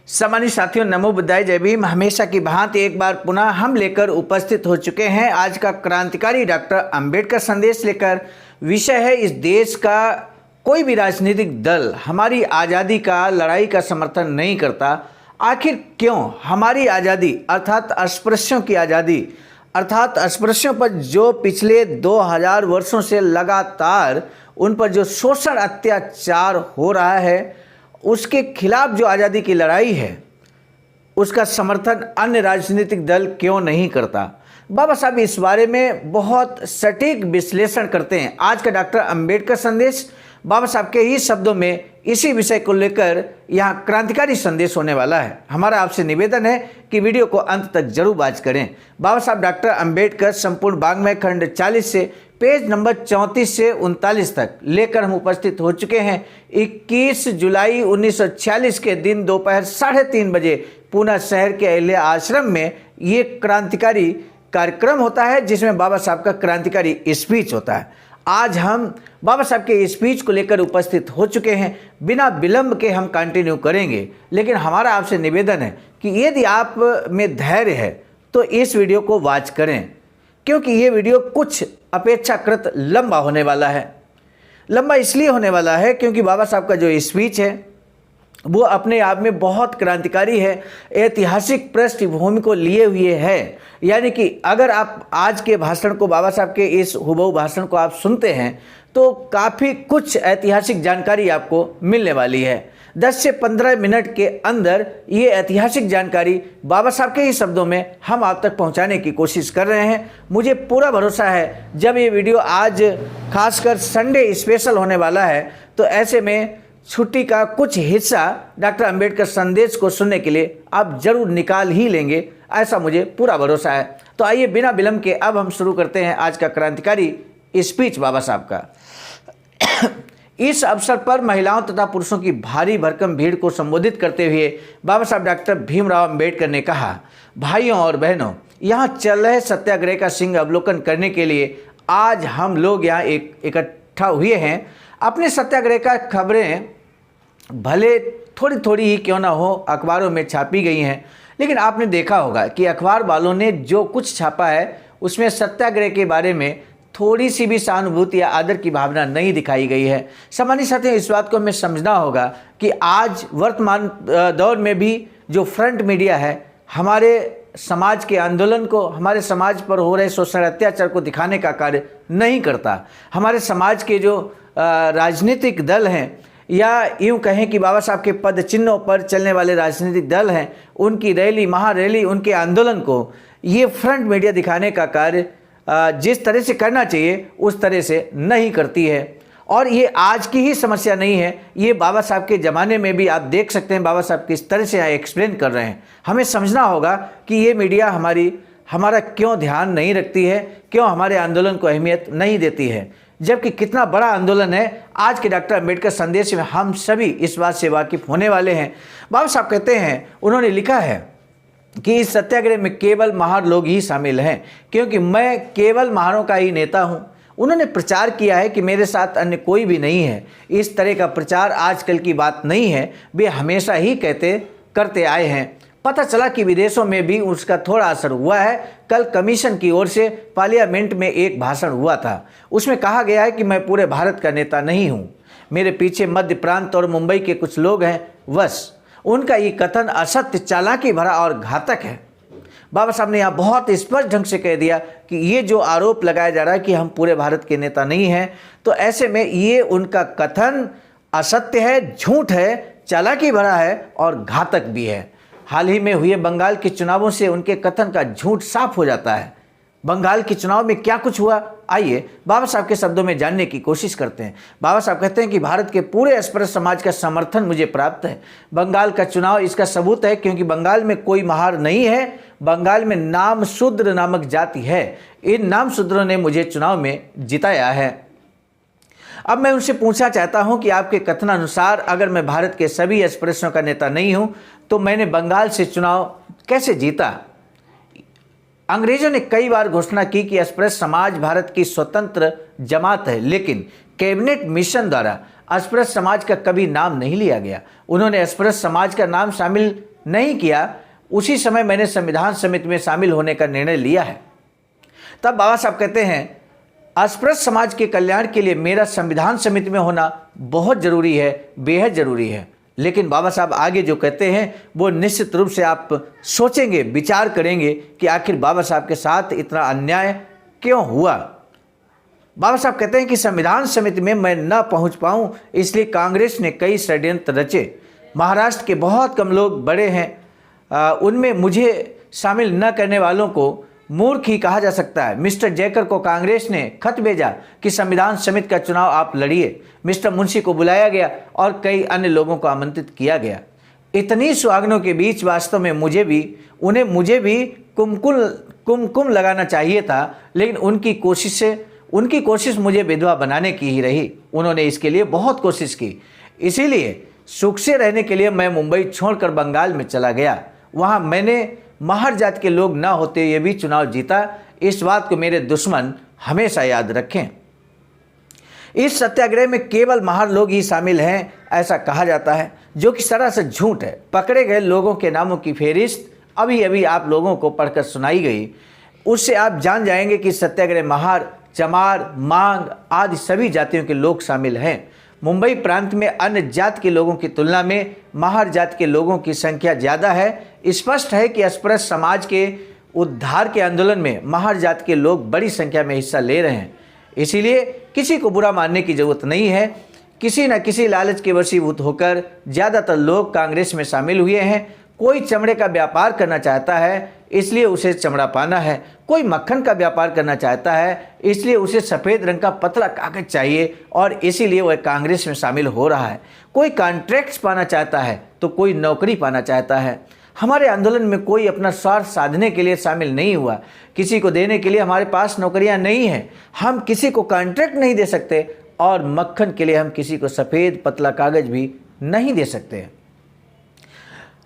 सम्मानित साथियों, नमो बुद्धाय, जय भीम। हमेशा की भांति एक बार पुनः हम लेकर उपस्थित हो चुके हैं आज का क्रांतिकारी डॉक्टर अंबेडकर संदेश लेकर। विषय है, इस देश का कोई भी राजनीतिक दल हमारी आज़ादी का लड़ाई का समर्थन नहीं करता। आखिर क्यों? हमारी आज़ादी अर्थात अस्पृश्यों की आज़ादी अर्थात अस्पृश्यों पर जो पिछले 2000 वर्षों से लगातार उन पर जो शोषण अत्याचार हो रहा है, उसके खिलाफ जो आज़ादी की लड़ाई है, उसका समर्थन अन्य राजनीतिक दल क्यों नहीं करता? बाबा साहब इस बारे में बहुत सटीक विश्लेषण करते हैं। आज का डॉक्टर अंबेडकर संदेश बाबा साहब के ही शब्दों में इसी विषय को लेकर यहाँ क्रांतिकारी संदेश होने वाला है। हमारा आपसे निवेदन है कि वीडियो को अंत तक जरूर वॉच करें। बाबा साहब डॉक्टर अंबेडकर संपूर्ण वाङ्मय खंड 40 से पेज नंबर 34 से 39 तक लेकर हम उपस्थित हो चुके हैं। 21 जुलाई 1946 के दिन दोपहर 3:30 बजे पूना शहर के अहिल्या आश्रम में ये क्रांतिकारी कार्यक्रम होता है, जिसमें बाबा साहब का क्रांतिकारी स्पीच होता है। आज हम बाबा साहब के स्पीच को लेकर उपस्थित हो चुके हैं। बिना विलंब के हम कंटिन्यू करेंगे, लेकिन हमारा आपसे निवेदन है कि यदि आप में धैर्य है तो इस वीडियो को वॉच करें, क्योंकि ये वीडियो कुछ अपेक्षाकृत लंबा होने वाला है। लंबा इसलिए होने वाला है क्योंकि बाबा साहब का जो स्पीच है वो अपने आप में बहुत क्रांतिकारी है, ऐतिहासिक पृष्ठभूमि को लिए हुए है। यानी कि अगर आप आज के भाषण को, बाबा साहब के इस हुबहू भाषण को आप सुनते हैं तो काफ़ी कुछ ऐतिहासिक जानकारी आपको मिलने वाली है। 10 से 15 मिनट के अंदर ये ऐतिहासिक जानकारी बाबा साहब के ही शब्दों में हम आप तक पहुंचाने की कोशिश कर रहे हैं। मुझे पूरा भरोसा है जब ये वीडियो आज खासकर संडे स्पेशल होने वाला है, तो ऐसे में छुट्टी का कुछ हिस्सा डॉक्टर अंबेडकर संदेश को सुनने के लिए आप जरूर निकाल ही लेंगे, ऐसा मुझे पूरा भरोसा है। तो आइए बिना विलंब के अब हम शुरू करते हैं आज का क्रांतिकारी स्पीच बाबा साहब का। इस अवसर पर महिलाओं तथा पुरुषों की भारी भरकम भीड़ को संबोधित करते हुए बाबा साहब डॉक्टर भीमराव अंबेडकर ने कहा, भाइयों और बहनों, यहाँ चल रहे सत्याग्रह का सिंह अवलोकन करने के लिए आज हम लोग यहाँ इकट्ठा हुए हैं। अपने सत्याग्रह का खबरें भले थोड़ी थोड़ी ही क्यों ना हो अखबारों में छापी गई हैं, लेकिन आपने देखा होगा कि अखबार वालों ने जो कुछ छापा है उसमें सत्याग्रह के बारे में थोड़ी सी भी सहानुभूति या आदर की भावना नहीं दिखाई गई है। सामान्य साथियों, इस बात को हमें समझना होगा कि आज वर्तमान दौर में भी जो फ्रंट मीडिया है, हमारे समाज के आंदोलन को, हमारे समाज पर हो रहे शोषण अत्याचार को दिखाने का कार्य नहीं करता। हमारे समाज के जो राजनीतिक दल हैं, या यूँ कहें कि बाबा साहब के पद चिन्हों पर चलने वाले राजनीतिक दल हैं, उनकी रैली, महारैली, उनके आंदोलन को ये फ्रंट मीडिया दिखाने का कार्य जिस तरह से करना चाहिए उस तरह से नहीं करती है। और ये आज की ही समस्या नहीं है, ये बाबा साहब के ज़माने में भी आप देख सकते हैं बाबा साहब किस तरह से यहाँ एक्सप्लेन कर रहे हैं। हमें समझना होगा कि ये मीडिया हमारा क्यों ध्यान नहीं रखती है, क्यों हमारे आंदोलन को अहमियत नहीं देती है, जबकि कितना बड़ा आंदोलन है। आज के डॉक्टर अंबेडकर संदेश में हम सभी इस बात से वाकिफ होने वाले हैं। बाबा साहब कहते हैं, उन्होंने लिखा है कि इस सत्याग्रह में केवल महार लोग ही शामिल हैं, क्योंकि मैं केवल महारों का ही नेता हूं। उन्होंने प्रचार किया है कि मेरे साथ अन्य कोई भी नहीं है। इस तरह का प्रचार आजकल की बात नहीं है, वे हमेशा ही करते आए हैं। पता चला कि विदेशों में भी उसका थोड़ा असर हुआ है। कल कमीशन की ओर से पार्लियामेंट में एक भाषण हुआ था, उसमें कहा गया है कि मैं पूरे भारत का नेता नहीं हूँ, मेरे पीछे मध्य प्रांत और मुंबई के कुछ लोग हैं बस। उनका ये कथन असत्य, चालाकी भरा और घातक है। बाबा साहब ने यहाँ बहुत स्पष्ट ढंग से कह दिया कि ये जो आरोप लगाया जा रहा है कि हम पूरे भारत के नेता नहीं हैं, तो ऐसे में ये उनका कथन असत्य है, झूठ है, चालाकी भरा है और घातक भी है। हाल ही में हुए बंगाल के चुनावों से उनके कथन का झूठ साफ हो जाता है। बंगाल के चुनाव में क्या कुछ हुआ, आइए बाबा साहब के शब्दों में जानने की कोशिश करते हैं। बाबा साहब कहते हैं कि भारत के पूरे अस्पृश्य समाज का समर्थन मुझे प्राप्त है। बंगाल का चुनाव इसका सबूत है, क्योंकि बंगाल में कोई महार नहीं है, बंगाल में नाम शूद्र नामक जाति है। इन नाम शूद्रों ने मुझे चुनाव में जिताया है। अब मैं उनसे पूछना चाहता हूं कि आपके कथनानुसार अगर मैं भारत के सभी अस्पृश्यों का नेता नहीं हूं, तो मैंने बंगाल से चुनाव कैसे जीता? अंग्रेजों ने कई बार घोषणा की कि अस्पृश्य समाज भारत की स्वतंत्र जमात है, लेकिन कैबिनेट मिशन द्वारा अस्पृश्य समाज का कभी नाम नहीं लिया गया। उन्होंने अस्पृश्य समाज का नाम शामिल नहीं किया, उसी समय मैंने संविधान समिति में शामिल होने का निर्णय लिया है। तब बाबा साहब कहते हैं, अस्पृश्य समाज के कल्याण के लिए मेरा संविधान समिति में होना बहुत ज़रूरी है, बेहद ज़रूरी है। लेकिन बाबा साहब आगे जो कहते हैं वो निश्चित रूप से आप सोचेंगे, विचार करेंगे कि आखिर बाबा साहब के साथ इतना अन्याय क्यों हुआ। बाबा साहब कहते हैं कि संविधान समिति में मैं न पहुंच पाऊं, इसलिए कांग्रेस ने कई षड्यंत्र रचे। महाराष्ट्र के बहुत कम लोग बड़े हैं, उनमें मुझे शामिल न करने वालों को मूर्ख ही कहा जा सकता है। मिस्टर जयकर को कांग्रेस ने खत भेजा कि संविधान समिति का चुनाव आप लड़िए। मिस्टर मुंशी को बुलाया गया और कई अन्य लोगों को आमंत्रित किया गया। इतनी सुहागनों के बीच वास्तव में मुझे भी कुमकुम लगाना चाहिए था, लेकिन उनकी कोशिश मुझे विधवा बनाने की ही रही। उन्होंने इसके लिए बहुत कोशिश की। इसीलिए सुख से रहने के लिए मैं मुंबई छोड़कर बंगाल में चला गया। वहाँ मैंने महार जात के लोग ना होते ये भी चुनाव जीता। इस बात को मेरे दुश्मन हमेशा याद रखें। इस सत्याग्रह में केवल महार लोग ही शामिल हैं, ऐसा कहा जाता है, जो कि सरासर झूठ है। पकड़े गए लोगों के नामों की फेहरिस्त अभी अभी आप लोगों को पढ़कर सुनाई गई। उससे आप जान जाएंगे कि सत्याग्रह महार, चमार, मांग आदि सभी जातियों के लोग शामिल हैं। मुंबई प्रांत में अन्य जात के लोगों की तुलना में महार जात के लोगों की संख्या ज़्यादा है। स्पष्ट है कि अस्पृश्य समाज के उद्धार के आंदोलन में महार जात के लोग बड़ी संख्या में हिस्सा ले रहे हैं। इसीलिए किसी को बुरा मानने की जरूरत नहीं है। किसी न किसी लालच के वशीभूत होकर ज़्यादातर लोग कांग्रेस में शामिल हुए हैं। कोई चमड़े का व्यापार करना चाहता है, इसलिए उसे चमड़ा पाना है। कोई मक्खन का व्यापार करना चाहता है, इसलिए उसे सफ़ेद रंग का पतला कागज चाहिए और इसीलिए वह कांग्रेस में शामिल हो रहा है। कोई कॉन्ट्रैक्ट्स पाना चाहता है तो कोई नौकरी पाना चाहता है। हमारे आंदोलन में कोई अपना स्वार्थ साधने के लिए शामिल नहीं हुआ। किसी को देने के लिए हमारे पास नौकरियां नहीं हैं। हम किसी को कॉन्ट्रैक्ट नहीं दे सकते और मक्खन के लिए हम किसी को सफ़ेद पतला कागज भी नहीं दे सकते।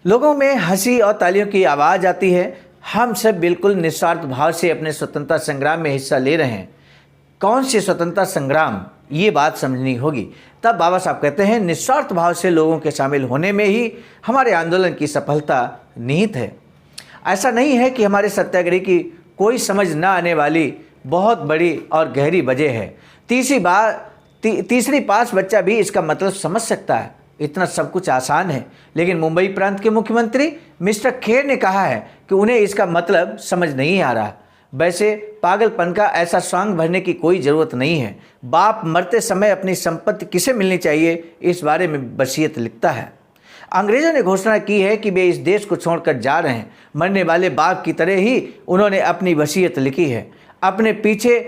लोगों में हंसी और तालियों की आवाज़ आती है। हम सब बिल्कुल निस्वार्थ भाव से अपने स्वतंत्रता संग्राम में हिस्सा ले रहे हैं। कौन सी स्वतंत्रता संग्राम, ये बात समझनी होगी। तब बाबा साहब कहते हैं, निस्वार्थ भाव से लोगों के शामिल होने में ही हमारे आंदोलन की सफलता निहित है। ऐसा नहीं है कि हमारे सत्याग्रह की कोई समझ न आने वाली बहुत बड़ी और गहरी वजह है। तीसरी पास बच्चा भी इसका मतलब समझ सकता है। इतना सब कुछ आसान है। लेकिन मुंबई प्रांत के मुख्यमंत्री मिस्टर खेर ने कहा है कि उन्हें इसका मतलब समझ नहीं आ रहा। वैसे पागलपन का ऐसा स्वांग भरने की कोई ज़रूरत नहीं है। बाप मरते समय अपनी संपत्ति किसे मिलनी चाहिए, इस बारे में वसीयत लिखता है। अंग्रेज़ों ने घोषणा की है कि वे इस देश को छोड़कर जा रहे हैं। मरने वाले बाप की तरह ही उन्होंने अपनी वसीयत लिखी है। अपने पीछे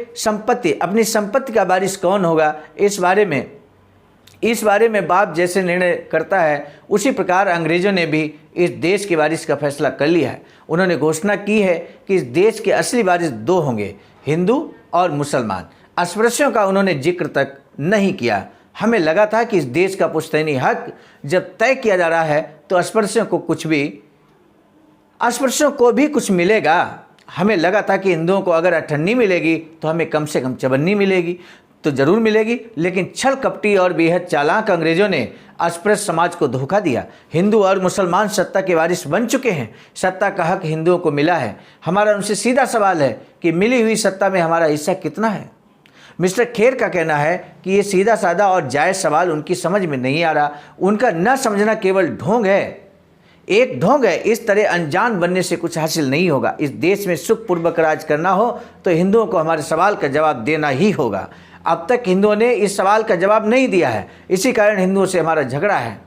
अपनी संपत्ति का वारिस कौन होगा, इस बारे में बाप जैसे निर्णय करता है, उसी प्रकार अंग्रेज़ों ने भी इस देश के वारिस का फैसला कर लिया है। उन्होंने घोषणा की है कि इस देश के असली वारिस दो होंगे, हिंदू और मुसलमान। अस्पृश्यों का उन्होंने जिक्र तक नहीं किया। हमें लगा था कि इस देश का पुश्तैनी हक जब तय किया जा रहा है तो अस्पृश्यों को भी कुछ मिलेगा। हमें लगा था कि हिंदुओं को अगर अठन्नी मिलेगी तो हमें कम से कम चवन्नी मिलेगी, तो जरूर मिलेगी। लेकिन छल कपटी और बेहद चालाक अंग्रेजों ने अस्पृश्य समाज को धोखा दिया। हिंदू और मुसलमान सत्ता के वारिस बन चुके हैं। सत्ता का हक हिंदुओं को मिला है। हमारा उनसे सीधा सवाल है कि मिली हुई सत्ता में हमारा हिस्सा कितना है। मिस्टर खेर का कहना है कि ये सीधा साधा और जायज़ सवाल उनकी समझ में नहीं आ रहा। उनका न समझना केवल ढोंग है, एक ढोंग है। इस तरह अनजान बनने से कुछ हासिल नहीं होगा। इस देश में सुखपूर्वक राज करना हो तो हिंदुओं को हमारे सवाल का जवाब देना ही होगा। अब तक हिंदुओं ने इस सवाल का जवाब नहीं दिया है, इसी कारण हिंदुओं से हमारा झगड़ा है।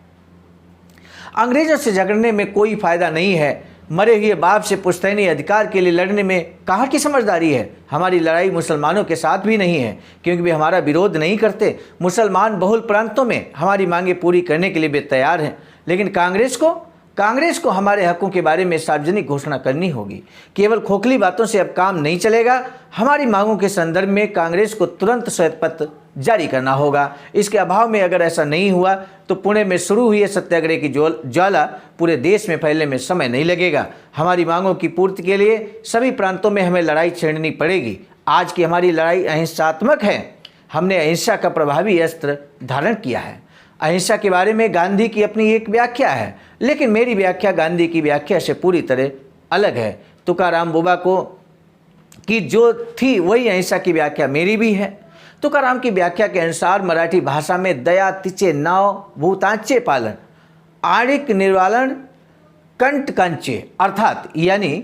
अंग्रेजों से झगड़ने में कोई फायदा नहीं है। मरे हुए बाप से पुश्तैनी अधिकार के लिए लड़ने में कहाँ की समझदारी है। हमारी लड़ाई मुसलमानों के साथ भी नहीं है, क्योंकि वे हमारा विरोध नहीं करते। मुसलमान बहुल प्रांतों में हमारी मांगें पूरी करने के लिए वे तैयार हैं। लेकिन कांग्रेस को हमारे हकों के बारे में सार्वजनिक घोषणा करनी होगी। केवल खोखली बातों से अब काम नहीं चलेगा। हमारी मांगों के संदर्भ में कांग्रेस को तुरंत श्वेत पत्र जारी करना होगा। इसके अभाव में अगर ऐसा नहीं हुआ तो पुणे में शुरू हुई सत्याग्रह की ज्वाला पूरे देश में फैलने में समय नहीं लगेगा। हमारी मांगों की पूर्ति के लिए सभी प्रांतों में हमें लड़ाई छेड़नी पड़ेगी। आज की हमारी लड़ाई अहिंसात्मक है। हमने अहिंसा का प्रभावी अस्त्र धारण किया है। अहिंसा के बारे में गांधी की अपनी एक व्याख्या है, लेकिन मेरी व्याख्या गांधी की व्याख्या से पूरी तरह अलग है। तुकाराम बुबा को की जो थी वही अहिंसा की व्याख्या मेरी भी है। तुकाराम की व्याख्या के अनुसार मराठी भाषा में दया तिचे नाव भूतांचे पालन आणिक निर्वालन कंटकांचे, अर्थात यानी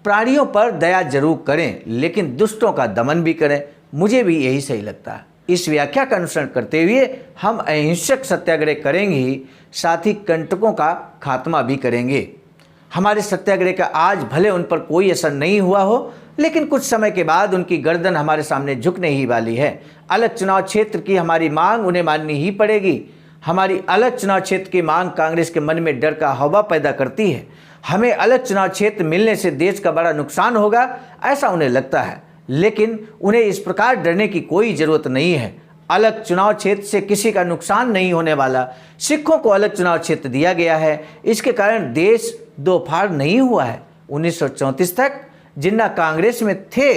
प्राणियों पर दया जरूर करें लेकिन दुष्टों का दमन भी करें। मुझे भी यही सही लगता है। इस व्याख्या का अनुसरण करते हुए हम अहिंसक सत्याग्रह करेंगे ही, साथ ही कंटकों का खात्मा भी करेंगे। हमारे सत्याग्रह का आज भले उन पर कोई असर नहीं हुआ हो, लेकिन कुछ समय के बाद उनकी गर्दन हमारे सामने झुकने ही वाली है। अलग चुनाव क्षेत्र की हमारी मांग उन्हें माननी ही पड़ेगी। हमारी अलग चुनाव क्षेत्र की मांग कांग्रेस के मन में डर का हवा पैदा करती है। हमें अलग चुनाव क्षेत्र मिलने से देश का बड़ा नुकसान होगा, ऐसा उन्हें लगता है, लेकिन उन्हें इस प्रकार डरने की कोई ज़रूरत नहीं है। अलग चुनाव क्षेत्र से किसी का नुकसान नहीं होने वाला। सिखों को अलग चुनाव क्षेत्र दिया गया है, इसके कारण देश दो फाड़ नहीं हुआ है। 1934 तक जिन्ना कांग्रेस में थे,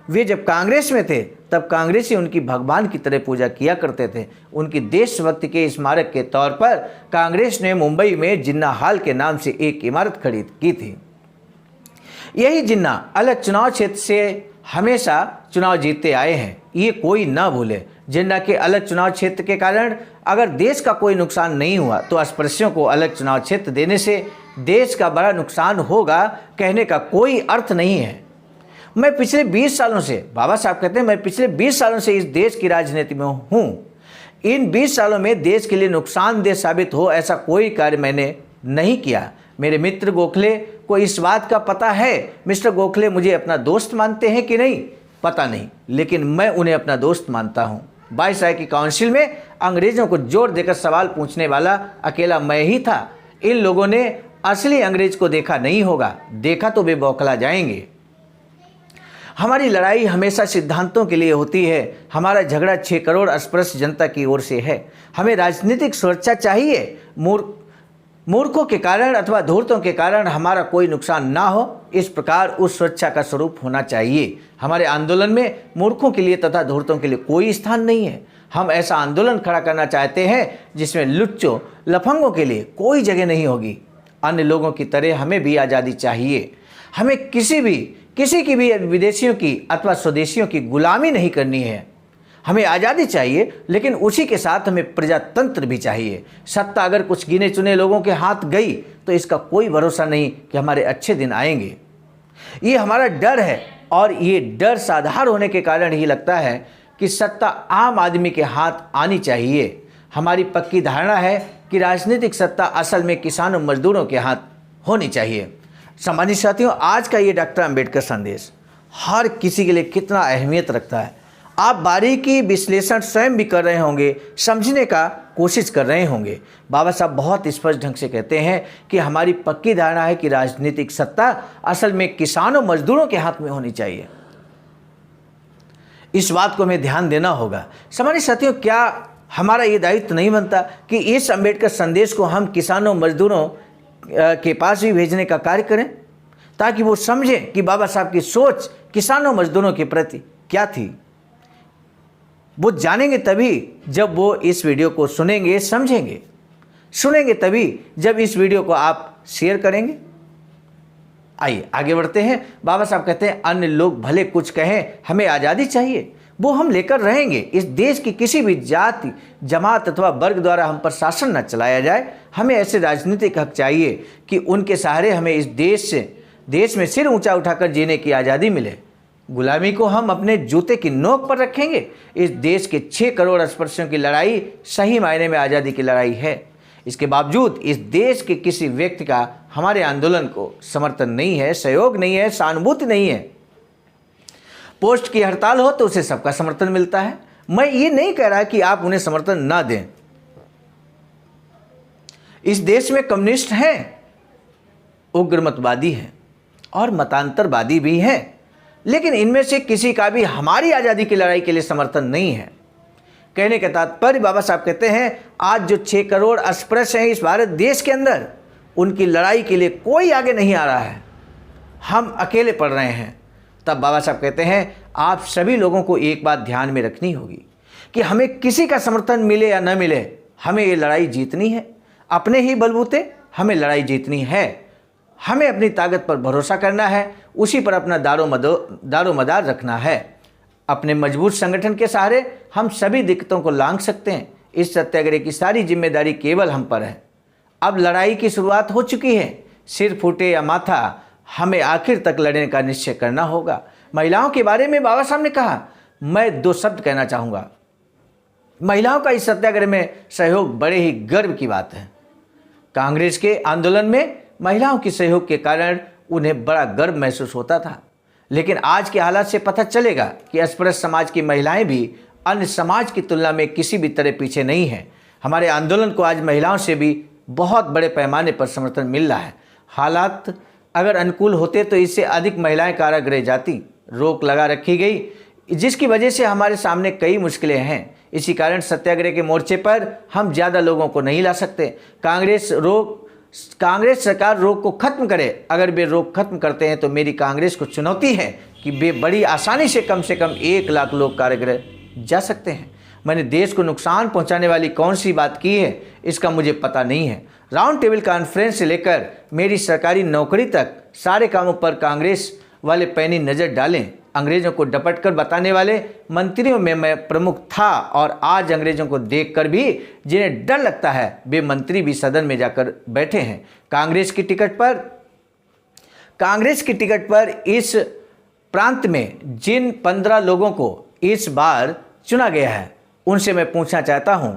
वे जब कांग्रेस में थे तब कांग्रेसी उनकी भगवान की तरह पूजा किया करते थे। उनकी देशभक्ति के स्मारक के तौर पर कांग्रेस ने मुंबई में जिन्ना हॉल के नाम से एक इमारत खड़ी की थी। यही जिन्ना अलग चुनाव क्षेत्र से हमेशा चुनाव जीतते आए हैं, ये कोई ना भूले। जिन्ना के अलग चुनाव क्षेत्र के कारण अगर देश का कोई नुकसान नहीं हुआ तो अस्पृश्यों को अलग चुनाव क्षेत्र देने से देश का बड़ा नुकसान होगा कहने का कोई अर्थ नहीं है। मैं पिछले 20 सालों से, बाबा साहब कहते हैं, मैं पिछले 20 सालों से इस देश की राजनीति में हूँ। इन 20 सालों में देश के लिए नुकसानदेह साबित हो ऐसा कोई कार्य मैंने नहीं किया। मेरे मित्र गोखले को इस बात का पता है। मिस्टर गोखले मुझे अपना दोस्त मानते हैं कि नहीं पता नहीं, लेकिन मैं उन्हें अपना दोस्त मानता हूँ। 22 राय की काउंसिल में अंग्रेजों को जोर देकर सवाल पूछने वाला अकेला मैं ही था। इन लोगों ने असली अंग्रेज को देखा नहीं होगा, देखा तो वे बौखला जाएंगे। हमारी लड़ाई हमेशा सिद्धांतों के लिए होती है। हमारा झगड़ा 6 करोड़ अस्पृश्य जनता की ओर से है। हमें राजनीतिक सुरक्षा चाहिए। मूर्खों के कारण अथवा धूर्तों के कारण हमारा कोई नुकसान ना हो, इस प्रकार उस सुरक्षा का स्वरूप होना चाहिए। हमारे आंदोलन में मूर्खों के लिए तथा धूर्तों के लिए कोई स्थान नहीं है। हम ऐसा आंदोलन खड़ा करना चाहते हैं जिसमें लुच्चों लफंगों के लिए कोई जगह नहीं होगी। अन्य लोगों की तरह हमें भी आज़ादी चाहिए। हमें किसी की भी विदेशियों की अथवा स्वदेशियों की गुलामी नहीं करनी है। हमें आज़ादी चाहिए, लेकिन उसी के साथ हमें प्रजातंत्र भी चाहिए। सत्ता अगर कुछ गिने चुने लोगों के हाथ गई तो इसका कोई भरोसा नहीं कि हमारे अच्छे दिन आएंगे। ये हमारा डर है, और ये डर साधारण होने के कारण ही लगता है कि सत्ता आम आदमी के हाथ आनी चाहिए। हमारी पक्की धारणा है कि राजनीतिक सत्ता असल में किसानों मजदूरों के हाथ होनी चाहिए। सम्मानित साथियों, आज का ये डॉक्टर अंबेडकर संदेश हर किसी के लिए कितना अहमियत रखता है, आप बारीकी विश्लेषण स्वयं भी कर रहे होंगे, समझने का कोशिश कर रहे होंगे। बाबा साहब बहुत स्पष्ट ढंग से कहते हैं कि हमारी पक्की धारणा है कि राजनीतिक सत्ता असल में किसानों मजदूरों के हाथ में होनी चाहिए। इस बात को हमें ध्यान देना होगा। सम्मानित साथियों, क्या हमारा ये दायित्व नहीं बनता कि इस अंबेडकर संदेश को हम किसानों मजदूरों के पास भी भेजने का कार्य करें, ताकि वो समझें कि बाबा साहब की सोच किसानों मजदूरों के प्रति क्या थी। वो जानेंगे तभी जब वो इस वीडियो को सुनेंगे, समझेंगे। सुनेंगे तभी जब इस वीडियो को आप शेयर करेंगे। आइए आगे बढ़ते हैं। बाबा साहब कहते हैं, अन्य लोग भले कुछ कहें, हमें आज़ादी चाहिए, वो हम लेकर रहेंगे। इस देश की किसी भी जाति, जमात अथवा वर्ग द्वारा हम पर शासन न चलाया जाए। हमें ऐसे राजनीतिक हक चाहिए कि उनके सहारे हमें इस देश में सिर ऊंचा उठाकर जीने की आज़ादी मिले। गुलामी को हम अपने जूते की नोक पर रखेंगे। इस देश के 6 करोड़ अस्पृश्यों की लड़ाई सही मायने में आज़ादी की लड़ाई है। इसके बावजूद इस देश के किसी व्यक्ति का हमारे आंदोलन को समर्थन नहीं है, सहयोग नहीं है, सहानुभूति नहीं है। पोस्ट की हड़ताल हो तो उसे सबका समर्थन मिलता है। मैं ये नहीं कह रहा कि आप उन्हें समर्थन ना दें। इस देश में कम्युनिस्ट हैं, उग्रमतवादी हैं और मतांतरवादी भी हैं, लेकिन इनमें से किसी का भी हमारी आज़ादी की लड़ाई के लिए समर्थन नहीं है। कहने का तात्पर्य, बाबा साहब कहते हैं, आज जो 6 करोड़ अस्पृश्य हैं इस भारत देश के अंदर, उनकी लड़ाई के लिए कोई आगे नहीं आ रहा है, हम अकेले पड़ रहे हैं। तब बाबा साहब कहते हैं, आप सभी लोगों को एक बात ध्यान में रखनी होगी कि हमें किसी का समर्थन मिले या न मिले, हमें ये लड़ाई जीतनी है, अपने ही बलबूते हमें लड़ाई जीतनी है। हमें अपनी ताकत पर भरोसा करना है, उसी पर अपना दारोमदार रखना है। अपने मजबूत संगठन के सहारे हम सभी दिक्कतों को लांघ सकते हैं। इस सत्याग्रह की सारी जिम्मेदारी केवल हम पर है। अब लड़ाई की शुरुआत हो चुकी है। सिर फूटे या माथा, हमें आखिर तक लड़ने का निश्चय करना होगा। महिलाओं के बारे में बाबा साहब ने कहा, मैं 2 शब्द कहना चाहूँगा। महिलाओं का इस सत्याग्रह में सहयोग बड़े ही गर्व की बात है। कांग्रेस के आंदोलन में महिलाओं के सहयोग के कारण उन्हें बड़ा गर्व महसूस होता था, लेकिन आज के हालात से पता चलेगा कि अस्पृश्य समाज की महिलाएं भी अन्य समाज की तुलना में किसी भी तरह पीछे नहीं हैं। हमारे आंदोलन को आज महिलाओं से भी बहुत बड़े पैमाने पर समर्थन मिल रहा है। हालात अगर अनुकूल होते तो इससे अधिक महिलाएं कारागृह जाती। रोक लगा रखी गई, जिसकी वजह से हमारे सामने कई मुश्किलें हैं। इसी कारण सत्याग्रह के मोर्चे पर हम ज़्यादा लोगों को नहीं ला सकते। कांग्रेस सरकार रोक को खत्म करे। अगर वे रोक खत्म करते हैं तो मेरी कांग्रेस को चुनौती है कि वे बड़ी आसानी से कम 1 लाख लोग कारागृह जा सकते हैं। मैंने देश को नुकसान पहुंचाने वाली कौन सी बात की है, इसका मुझे पता नहीं है। राउंड टेबल कॉन्फ्रेंस से लेकर मेरी सरकारी नौकरी तक सारे कामों पर कांग्रेस वाले पैनी नज़र डालें। अंग्रेज़ों को डपट कर बताने वाले मंत्रियों में मैं प्रमुख था, और आज अंग्रेज़ों को देखकर भी जिन्हें डर लगता है वे मंत्री भी सदन में जाकर बैठे हैं। कांग्रेस की टिकट पर इस प्रांत में जिन 15 लोगों को इस बार चुना गया है, उनसे मैं पूछना चाहता हूं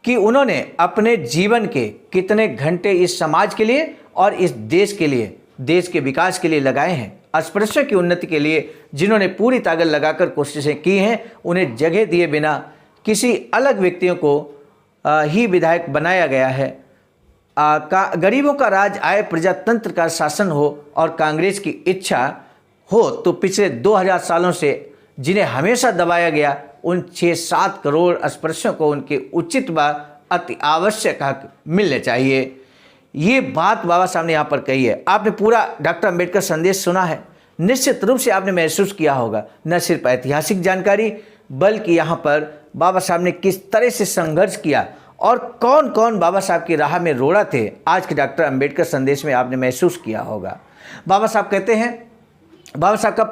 कि उन्होंने अपने जीवन के कितने घंटे इस समाज के लिए और इस देश के लिए, देश के विकास के लिए लगाए हैं। अस्पृश्यों की उन्नति के लिए जिन्होंने पूरी ताकत लगाकर कोशिशें की हैं, उन्हें जगह दिए बिना किसी अलग व्यक्तियों को ही विधायक बनाया गया है। गरीबों का राज आए, प्रजातंत्र का शासन हो और कांग्रेस की इच्छा हो तो पिछले 2000 सालों से जिन्हें हमेशा दबाया गया, उन 6-7 करोड़ अस्पृश्यों को उनके उचित व अति आवश्यक हक मिलने चाहिए। ये बात बाबा साहब ने यहाँ पर कही है। आपने पूरा डॉक्टर अंबेडकर संदेश सुना है। निश्चित रूप से आपने महसूस किया होगा न सिर्फ ऐतिहासिक जानकारी, बल्कि यहाँ पर बाबा साहब ने किस तरह से संघर्ष किया और कौन कौन बाबा साहब की राह में रोड़ा थे, आज के डॉक्टर अंबेडकर संदेश में आपने महसूस किया होगा। बाबा साहब कहते हैं, बाबा साहब का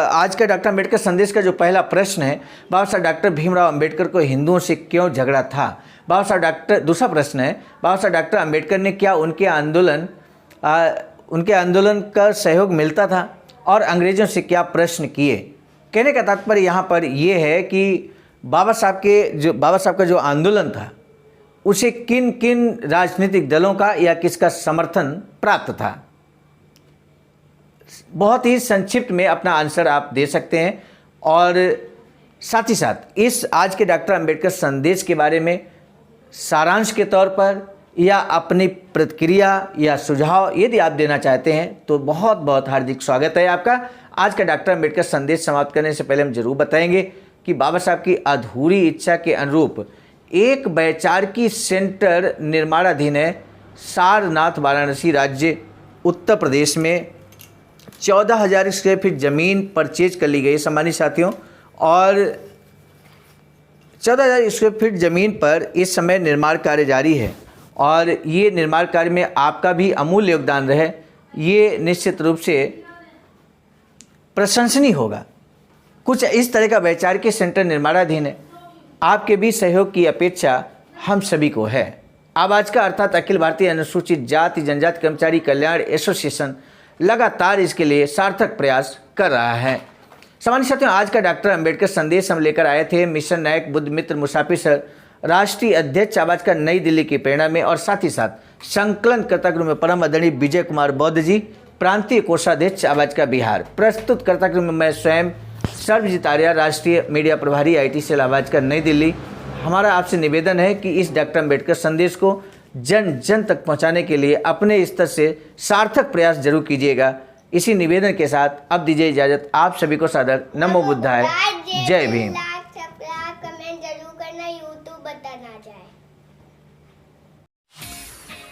आज का डॉक्टर अंबेडकर संदेश का जो पहला प्रश्न है, बाबा साहब डॉक्टर भीमराव अंबेडकर को हिंदुओं से क्यों झगड़ा था। बाबा साहब दूसरा प्रश्न है, बाबा साहब डॉक्टर अंबेडकर ने क्या उनके आंदोलन का सहयोग मिलता था और अंग्रेज़ों से क्या प्रश्न किए। कहने का तात्पर्य यहाँ पर यह है कि बाबा साहब का जो आंदोलन था, उसे किन किन राजनीतिक दलों का या किसका समर्थन प्राप्त था। बहुत ही संक्षिप्त में अपना आंसर आप दे सकते हैं, और साथ ही साथ इस आज के डॉक्टर अंबेडकर संदेश के बारे में सारांश के तौर पर या अपनी प्रतिक्रिया या सुझाव यदि आप देना चाहते हैं तो बहुत बहुत हार्दिक स्वागत है आपका। आज का डॉक्टर अंबेडकर संदेश समाप्त करने से पहले हम जरूर बताएंगे कि बाबा साहब की अधूरी इच्छा के अनुरूप एक वैचारिकी सेंटर निर्माणाधीन है सारनाथ, वाराणसी राज्य उत्तर प्रदेश में। 14,000 स्क्वायर फीट ज़मीन परचेज कर ली गई सम्मानित साथियों, और 14,000 स्क्वायर फीट ज़मीन पर इस समय निर्माण कार्य जारी है, और ये निर्माण कार्य में आपका भी अमूल्य योगदान रहे, ये निश्चित रूप से प्रशंसनीय होगा। कुछ इस तरह का वैचारिक सेंटर निर्माणाधीन है, आपके भी सहयोग की अपेक्षा हम सभी को है। आवाज का अर्थात अखिल भारतीय अनुसूचित जाति जनजाति कर्मचारी कल्याण एसोसिएशन लगातार इसके लिए सार्थक प्रयास कर रहा है। सामान्य साथियों, आज का डॉक्टर अंबेडकर संदेश हम लेकर आए थे मिशन नायक बुद्ध मित्र मुसाफिर सर, राष्ट्रीय अध्यक्ष आवाज का नई दिल्ली की प्रेरणा में, और साथ ही साथ संकलन कर्ता गृह में परम आदरणीय विजय कुमार बौद्ध जी, प्रांतीय कोषाध्यक्ष आवाज का बिहार। प्रस्तुत कर्ता गृह में मैं स्वयं सर्वजीत आर्या, राष्ट्रीय मीडिया प्रभारी IT सेल आवाज का नई दिल्ली। हमारा आपसे निवेदन है कि इस डॉक्टर अंबेडकर संदेश को जन जन तक पहुंचाने के लिए अपने स्तर से सार्थक प्रयास जरूर कीजिएगा। इसी निवेदन के साथ अब दीजिए इजाजत। आप सभी को सादर नमो बुद्धाय, जय भीम।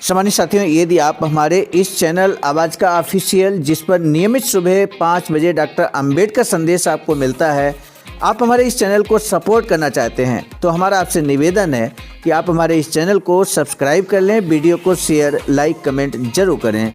सम्मानित साथियों, यदि आप हमारे इस चैनल आवाज़ का ऑफिशियल, जिस पर नियमित सुबह 5 बजे डॉक्टर अंबेडकर संदेश आपको मिलता है, आप हमारे इस चैनल को सपोर्ट करना चाहते हैं तो हमारा आपसे निवेदन है कि आप हमारे इस चैनल को सब्सक्राइब कर लें, वीडियो को शेयर, लाइक, कमेंट जरूर करें।